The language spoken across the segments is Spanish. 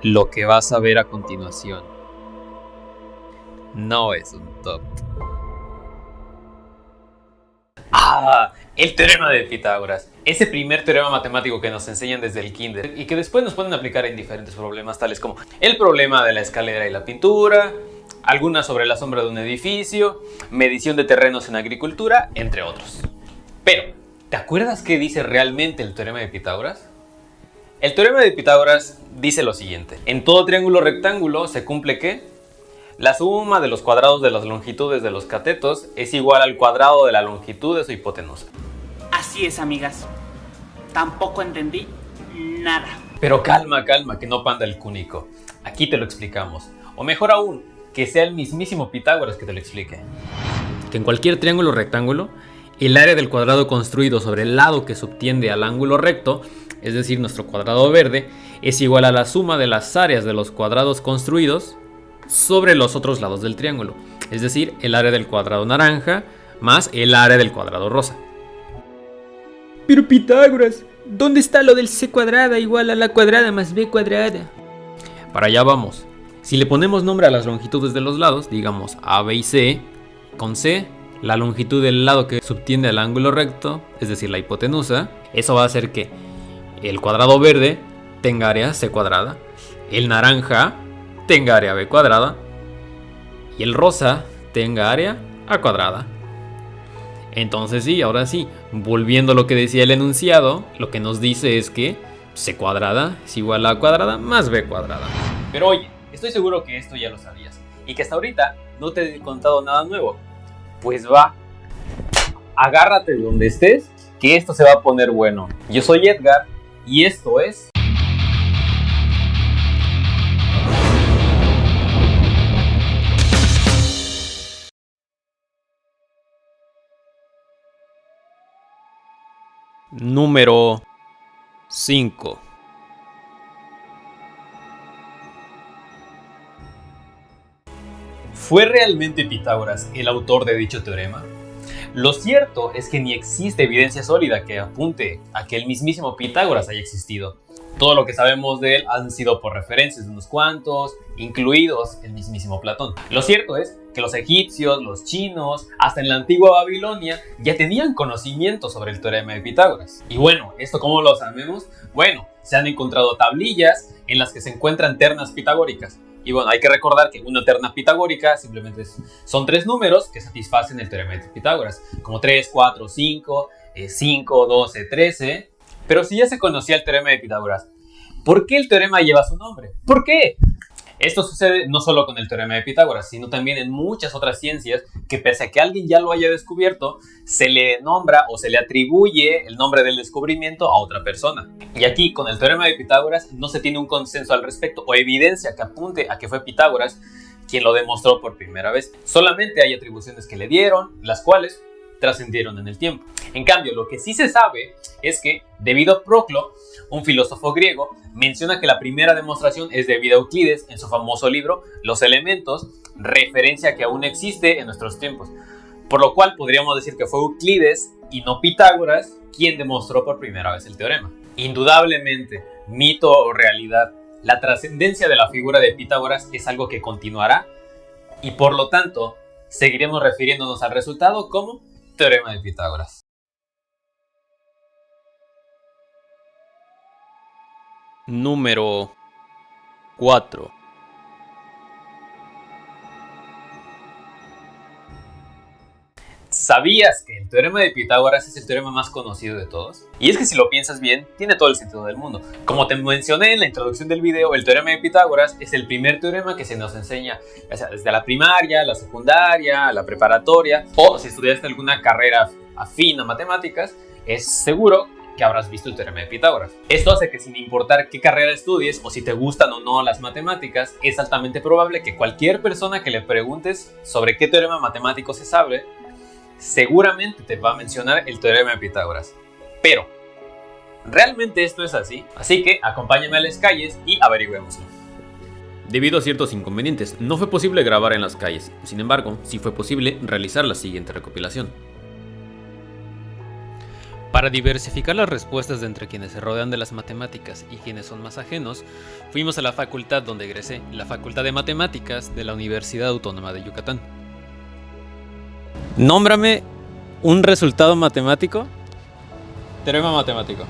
Lo que vas a ver a continuación no es un top. El teorema de Pitágoras. Ese primer teorema matemático que nos enseñan desde el kinder y que después nos pueden aplicar en diferentes problemas, tales como el problema de la escalera y la pintura, algunas sobre la sombra de un edificio, medición de terrenos en agricultura, entre otros. Pero, ¿te acuerdas qué dice realmente el teorema de Pitágoras? El teorema de Pitágoras dice lo siguiente: en todo triángulo rectángulo se cumple que la suma de los cuadrados de las longitudes de los catetos es igual al cuadrado de la longitud de su hipotenusa. Así es, amigas. Tampoco entendí nada. Pero calma, que no panda el cúnico. Aquí te lo explicamos. O mejor aún, que sea el mismísimo Pitágoras que te lo explique. Que en cualquier triángulo rectángulo, el área del cuadrado construido sobre el lado que subtiende al ángulo recto, es decir, nuestro cuadrado verde, es igual a la suma de las áreas de los cuadrados construidos sobre los otros lados del triángulo, es decir, el área del cuadrado naranja más el área del cuadrado rosa. Pero Pitágoras, ¿dónde está lo del c cuadrada igual a la cuadrada más b cuadrada? Para allá vamos. Si le ponemos nombre a las longitudes de los lados, digamos A, B y C, con C, la longitud del lado que subtiende al ángulo recto, es decir, la hipotenusa, eso va a hacer que el cuadrado verde tenga área c cuadrada, el naranja tenga área b cuadrada y el rosa tenga área a cuadrada. Entonces sí, ahora sí, volviendo a lo que decía el enunciado, lo que nos dice es que c cuadrada es igual a cuadrada más b cuadrada. Pero oye, estoy seguro que esto ya lo sabías y que hasta ahorita no te he contado nada nuevo. Pues va, agárrate de donde estés, que esto se va a poner bueno. Yo soy Edgar y esto es... Número 5. ¿Fue realmente Pitágoras el autor de dicho teorema? Lo cierto es que ni existe evidencia sólida que apunte a que el mismísimo Pitágoras haya existido. Todo lo que sabemos de él han sido por referencias de unos cuantos, incluidos el mismísimo Platón. Lo cierto es que los egipcios, los chinos, hasta en la antigua Babilonia ya tenían conocimiento sobre el teorema de Pitágoras. Y bueno, ¿esto cómo lo sabemos? Bueno, se han encontrado tablillas en las que se encuentran ternas pitagóricas. Y bueno, hay que recordar que una terna pitagórica simplemente son 3 números que satisfacen el teorema de Pitágoras, como 3, 4, 5, 5, 12, 13. Pero si ya se conocía el teorema de Pitágoras, ¿por qué el teorema lleva su nombre? ¿Por qué? Esto sucede no solo con el teorema de Pitágoras, sino también en muchas otras ciencias que pese a que alguien ya lo haya descubierto, se le nombra o se le atribuye el nombre del descubrimiento a otra persona. Y aquí, con el teorema de Pitágoras, no se tiene un consenso al respecto o evidencia que apunte a que fue Pitágoras quien lo demostró por primera vez. Solamente hay atribuciones que le dieron, las cuales trascendieron en el tiempo. En cambio, lo que sí se sabe es que, debido a Proclo, un filósofo griego, menciona que la primera demostración es debida a Euclides en su famoso libro Los Elementos, referencia que aún existe en nuestros tiempos. Por lo cual podríamos decir que fue Euclides y no Pitágoras quien demostró por primera vez el teorema. Indudablemente, mito o realidad, la trascendencia de la figura de Pitágoras es algo que continuará y por lo tanto seguiremos refiriéndonos al resultado como teorema de Pitágoras. Número 4. ¿Sabías que el teorema de Pitágoras es el teorema más conocido de todos? Y es que si lo piensas bien, tiene todo el sentido del mundo. Como te mencioné en la introducción del video, el teorema de Pitágoras es el primer teorema que se nos enseña desde la primaria, la secundaria, la preparatoria, o si estudiaste alguna carrera afín a matemáticas, es seguro que habrás visto el teorema de Pitágoras. Esto hace que sin importar qué carrera estudies o si te gustan o no las matemáticas, es altamente probable que cualquier persona que le preguntes sobre qué teorema matemático se sabe, seguramente te va a mencionar el teorema de Pitágoras. Pero, ¿realmente esto es así? Así que acompáñame a las calles y averigüémoslo. Debido a ciertos inconvenientes, no fue posible grabar en las calles. Sin embargo, sí fue posible realizar la siguiente recopilación. Para diversificar las respuestas de entre quienes se rodean de las matemáticas y quienes son más ajenos, fuimos a la facultad donde egresé, la Facultad de Matemáticas de la Universidad Autónoma de Yucatán. Nómbrame un resultado matemático. Teorema matemático.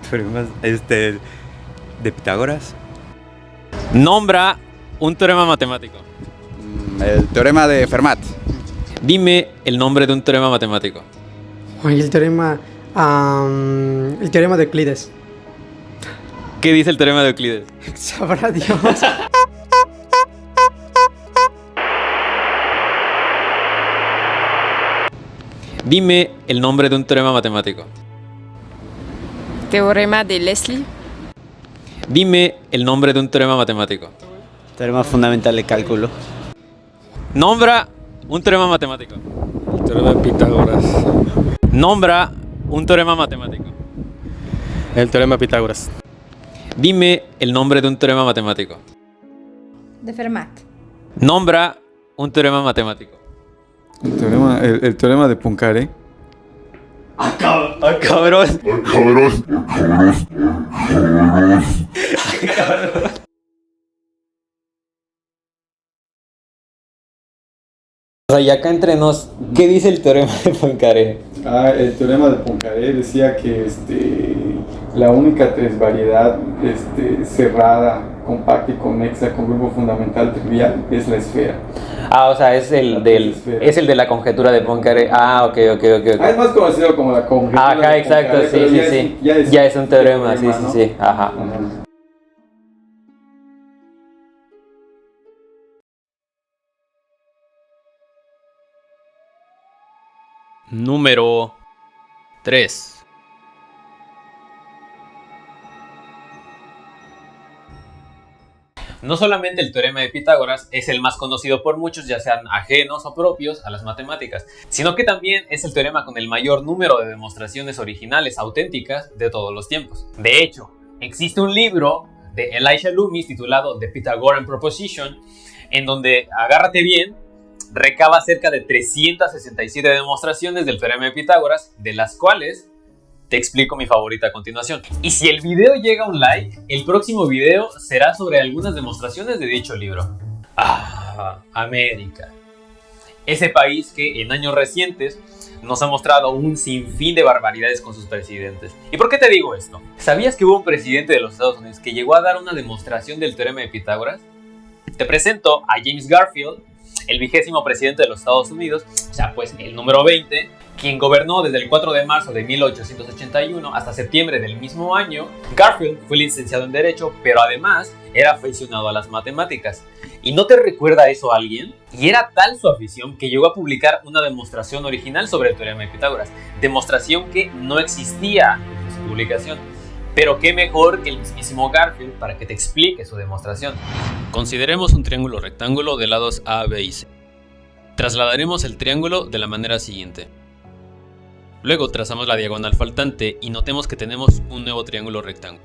Teoremas, de Pitágoras. Nombra un teorema matemático. El teorema de Fermat. Dime el nombre de un teorema matemático. Oye, el teorema de Euclides. ¿Qué dice el teorema de Euclides? Sabrá Dios. Dime el nombre de un teorema matemático. Teorema de Leslie. Dime el nombre de un teorema matemático. Teorema fundamental de cálculo. Nombra un teorema matemático. Teorema de Pitágoras. Nombra un teorema matemático. El teorema de Pitágoras. Dime el nombre de un teorema matemático. De Fermat. Nombra un teorema matemático. El teorema de Poincaré. Cabrón. O sea, y acá entre nos, ¿qué dice el teorema de Poincaré? El teorema de Poincaré decía que la única tresvariedad cerrada, compacta y convexa con grupo fundamental trivial es la esfera. Ah, o sea, es el de la conjetura de Poincaré. Ah, ok. Es más conocido como la conjetura Ajá, de exacto, Poincaré, sí. pero Ya es un teorema, sí. ¿no? Ajá. Ajá. Número 3. No solamente el teorema de Pitágoras es el más conocido por muchos, ya sean ajenos o propios a las matemáticas, sino que también es el teorema con el mayor número de demostraciones originales auténticas de todos los tiempos. De hecho, existe un libro de Elisha Loomis titulado The Pythagorean Proposition, en donde, agárrate bien, recaba cerca de 367 demostraciones del teorema de Pitágoras, de las cuales te explico mi favorita a continuación. Y si el video llega a un like, el próximo video será sobre algunas demostraciones de dicho libro. América. Ese país que en años recientes nos ha mostrado un sinfín de barbaridades con sus presidentes. ¿Y por qué te digo esto? ¿Sabías que hubo un presidente de los Estados Unidos que llegó a dar una demostración del teorema de Pitágoras? Te presento a James Garfield, el 20º presidente de los Estados Unidos, o sea, pues el número 20, quien gobernó desde el 4 de marzo de 1881 hasta septiembre del mismo año. Garfield fue licenciado en Derecho, pero además era aficionado a las matemáticas. ¿Y no te recuerda eso a alguien? Y era tal su afición que llegó a publicar una demostración original sobre el teorema de Pitágoras, demostración que no existía en su publicación. Pero qué mejor que el mismísimo Garfield para que te explique su demostración. Consideremos un triángulo rectángulo de lados A, B y C. Trasladaremos el triángulo de la manera siguiente. Luego trazamos la diagonal faltante y notemos que tenemos un nuevo triángulo rectángulo.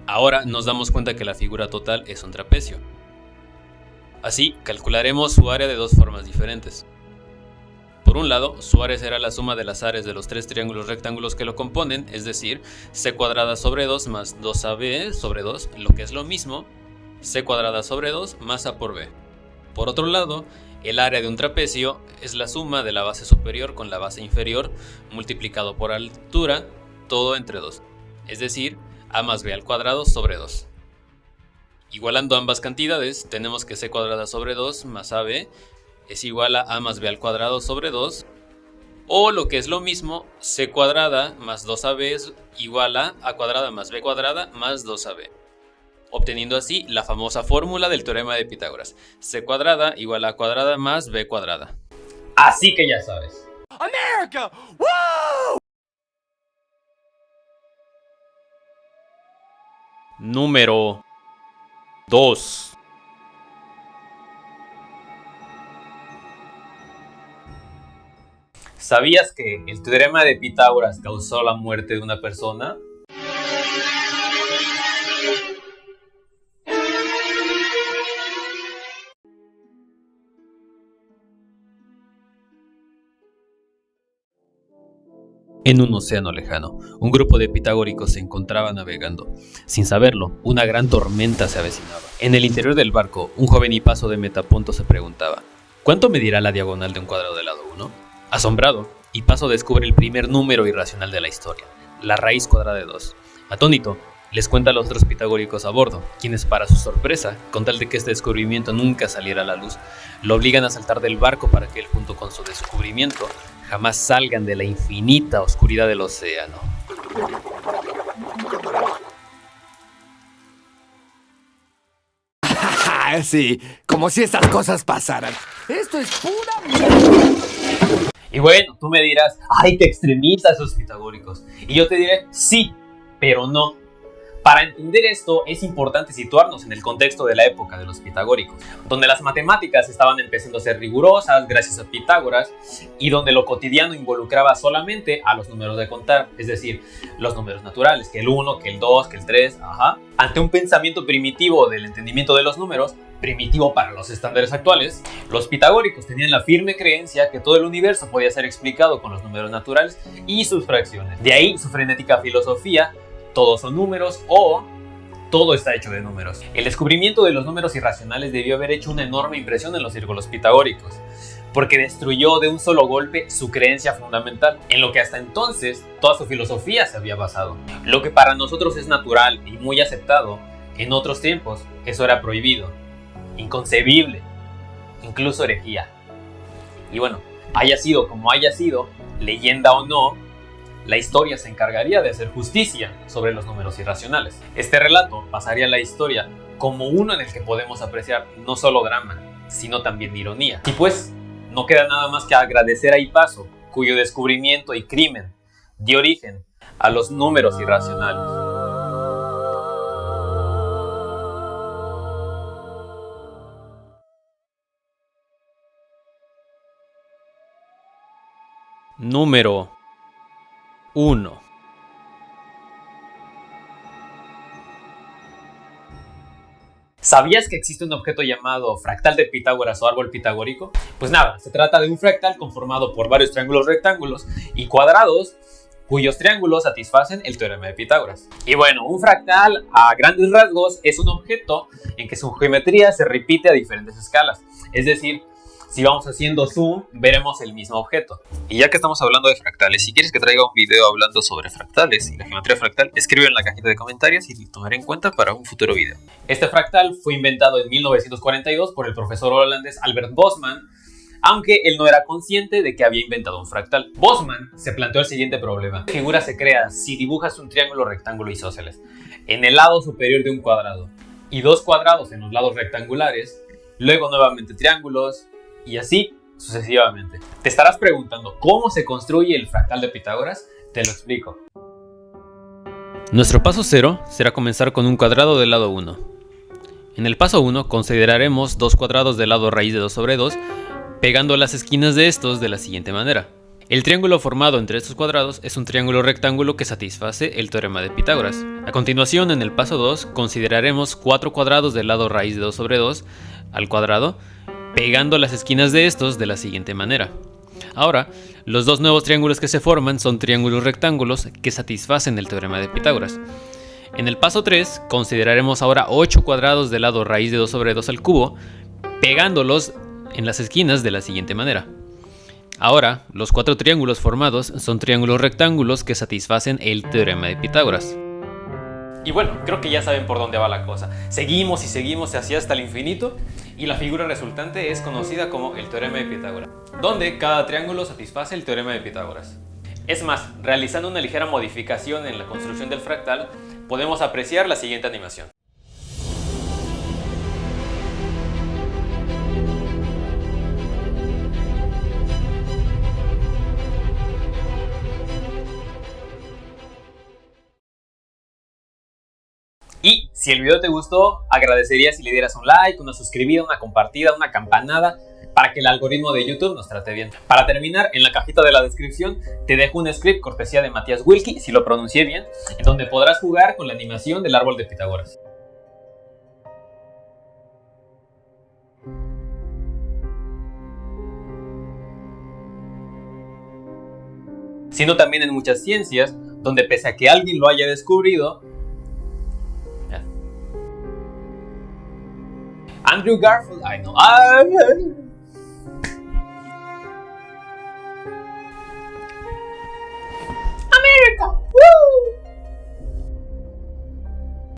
Ahora nos damos cuenta que la figura total es un trapecio. Así, calcularemos su área de dos formas diferentes. Por un lado, su área será la suma de las áreas de los tres triángulos rectángulos que lo componen, es decir, c cuadrada sobre 2 más 2ab sobre 2, lo que es lo mismo, c cuadrada sobre 2 más a por b. Por otro lado, el área de un trapecio es la suma de la base superior con la base inferior multiplicado por altura, todo entre 2, es decir, a más b al cuadrado sobre 2. Igualando ambas cantidades, tenemos que c cuadrada sobre 2 más ab es igual a más b al cuadrado sobre 2, o lo que es lo mismo, c cuadrada más 2ab es igual a cuadrada más b cuadrada más 2ab. Obteniendo así la famosa fórmula del teorema de Pitágoras, c cuadrada igual a cuadrada más b cuadrada. Así que ya sabes. ¡América! ¡Woo! Número 2. ¿Sabías que el teorema de Pitágoras causó la muerte de una persona? En un océano lejano, un grupo de pitagóricos se encontraba navegando. Sin saberlo, una gran tormenta se avecinaba. En el interior del barco, un joven hipazo de Metaponto se preguntaba: ¿cuánto medirá la diagonal de un cuadrado de lado 1? Asombrado, Hipaso descubre el primer número irracional de la historia, la raíz cuadrada de 2. Atónito, les cuenta a los otros pitagóricos a bordo, quienes para su sorpresa, con tal de que este descubrimiento nunca saliera a la luz, lo obligan a saltar del barco para que él, junto con su descubrimiento, jamás salgan de la infinita oscuridad del océano. Sí, como si estas cosas pasaran. Esto es pura mierda. Y bueno, tú me dirás: ¡ay, te extremizas esos pitagóricos! Y yo te diré: sí, pero no. Para entender esto es importante situarnos en el contexto de la época de los pitagóricos, donde las matemáticas estaban empezando a ser rigurosas gracias a Pitágoras y donde lo cotidiano involucraba solamente a los números de contar, es decir, los números naturales, que el 1, que el 2, que el 3, Ante un pensamiento primitivo del entendimiento de los números, primitivo para los estándares actuales, los pitagóricos tenían la firme creencia que todo el universo podía ser explicado con los números naturales y sus fracciones. De ahí su frenética filosofía: todos son números o todo está hecho de números. El descubrimiento de los números irracionales debió haber hecho una enorme impresión en los círculos pitagóricos, porque destruyó de un solo golpe su creencia fundamental, en lo que hasta entonces toda su filosofía se había basado. Lo que para nosotros es natural y muy aceptado, en otros tiempos eso era prohibido, inconcebible, incluso herejía. Y bueno, haya sido como haya sido, leyenda o no, la historia se encargaría de hacer justicia sobre los números irracionales. Este relato pasaría a la historia como uno en el que podemos apreciar no solo drama, sino también ironía. Y pues, no queda nada más que agradecer a Hipaso, cuyo descubrimiento y crimen dio origen a los números irracionales. Número 1. ¿Sabías que existe un objeto llamado fractal de Pitágoras o árbol pitagórico? Pues nada, se trata de un fractal conformado por varios triángulos rectángulos y cuadrados cuyos triángulos satisfacen el teorema de Pitágoras. Y bueno, un fractal a grandes rasgos es un objeto en que su geometría se repite a diferentes escalas. Es decir, si vamos haciendo zoom, veremos el mismo objeto. Y ya que estamos hablando de fractales, si quieres que traiga un video hablando sobre fractales y la geometría fractal, escribe en la cajita de comentarios y lo tomaré en cuenta para un futuro video. Este fractal fue inventado en 1942 por el profesor holandés Albert Bosman, aunque él no era consciente de que había inventado un fractal. Bosman se planteó el siguiente problema: ¿qué figura se crea si dibujas un triángulo, rectángulo isósceles en el lado superior de un cuadrado y dos cuadrados en los lados rectangulares, luego nuevamente triángulos, y así sucesivamente? Te estarás preguntando ¿cómo se construye el fractal de Pitágoras? Te lo explico. Nuestro paso 0 será comenzar con un cuadrado del lado 1. En el paso 1 consideraremos dos cuadrados del lado raíz de 2 sobre 2, pegando las esquinas de estos de la siguiente manera. El triángulo formado entre estos cuadrados es un triángulo rectángulo que satisface el teorema de Pitágoras. A continuación, en el paso 2, consideraremos 4 cuadrados del lado raíz de 2 sobre 2 al cuadrado, pegando las esquinas de estos de la siguiente manera. Ahora, los dos nuevos triángulos que se forman son triángulos rectángulos que satisfacen el teorema de Pitágoras. En el paso 3, consideraremos ahora 8 cuadrados del lado raíz de 2 sobre 2 al cubo, pegándolos en las esquinas de la siguiente manera. Ahora, los 4 triángulos formados son triángulos rectángulos que satisfacen el teorema de Pitágoras. Y bueno, creo que ya saben por dónde va la cosa. Seguimos y seguimos así hasta el infinito y la figura resultante es conocida como el teorema de Pitágoras, donde cada triángulo satisface el teorema de Pitágoras. Es más, realizando una ligera modificación en la construcción del fractal, podemos apreciar la siguiente animación. Y si el video te gustó, agradecería si le dieras un like, una suscribida, una compartida, una campanada, para que el algoritmo de YouTube nos trate bien. Para terminar, en la cajita de la descripción te dejo un script cortesía de Matías Wilkie, si lo pronuncié bien, en donde podrás jugar con la animación del árbol de Pitágoras. sino también en muchas ciencias, donde pese a que alguien lo haya descubrido, Andrew Garfield,